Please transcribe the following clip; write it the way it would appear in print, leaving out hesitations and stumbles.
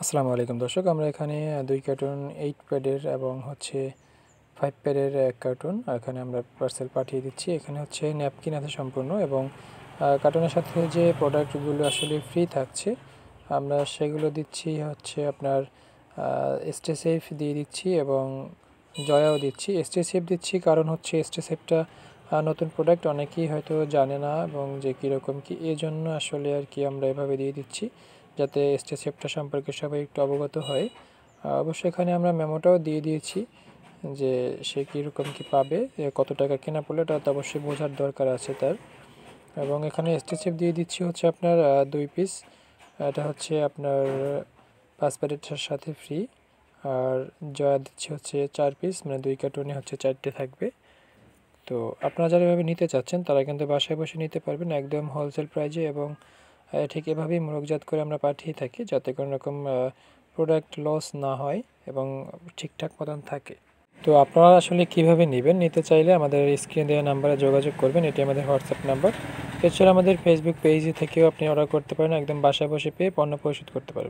আসসালামু আলাইকুম দর্শক, আমরা এখানে 2 কার্টুন 8 প্যাডের এবং 5 প্যাডের 1 কার্টুন এখানে আমরা পার্সেল পাঠিয়ে দিচ্ছি। এখানে ন্যাপকিন আছে সম্পূর্ণ এবং কার্টুনের সাথে যে প্রোডাক্টগুলো আসলে ফ্রি থাকছে আমরা সেগুলো দিচ্ছি আপনার স্টে সেফ দিয়ে দিচ্ছি এবং জয়াও দিচ্ছি। স্টে সেফ দিচ্ছি কারণ স্টে সেফটা নতুন প্রোডাক্ট, অনেকেই হয়তো জানে না এবং যে কীরকম কী, এজন্য আসলে আর কি আমরা এভাবে দিয়ে দিচ্ছি যাতে স্টে সেফটা সম্পর্কে সবাই একটু অবগত হয়। অবশ্যই এখানে আমরা মেমোটাও দিয়ে দিয়েছি যে সে কীরকম কী পাবে, কত টাকা কেনা পড়লে এটা তো অবশ্যই বোঝার দরকার আছে তার। এবং এখানে স্টে সেফ দিয়ে দিচ্ছি আপনার 2 পিস, এটা আপনার 5 প্যাকেটের সাথে ফ্রি। আর জয়া দিচ্ছি 4 পিস, মানে 2 কার্টুনে 4টে থাকবে। তো আপনারা যারা এভাবে নিতে চাচ্ছেন তারা কিন্তু বাসায় বসে নিতে পারবেন একদম হোলসেল প্রাইজে এবং ঠিক এভাবেই মোড়কজাত করে আমরা পাঠিয়ে থাকি যাতে কোনো রকম প্রোডাক্ট লস না হয় এবং ঠিকঠাক মতন থাকে। তো আপনারা আসলে কীভাবে নেবেন, নিতে চাইলে আমাদের স্ক্রিনে দেওয়া নাম্বারে যোগাযোগ করবেন, এটি আমাদের হোয়াটসঅ্যাপ নাম্বার। এছাড়া আমাদের ফেসবুক পেজে থেকেও আপনি অর্ডার করতে পারেন, একদম বাসায় বসে পেয়ে পণ্য পরিশোধ করতে পারবেন।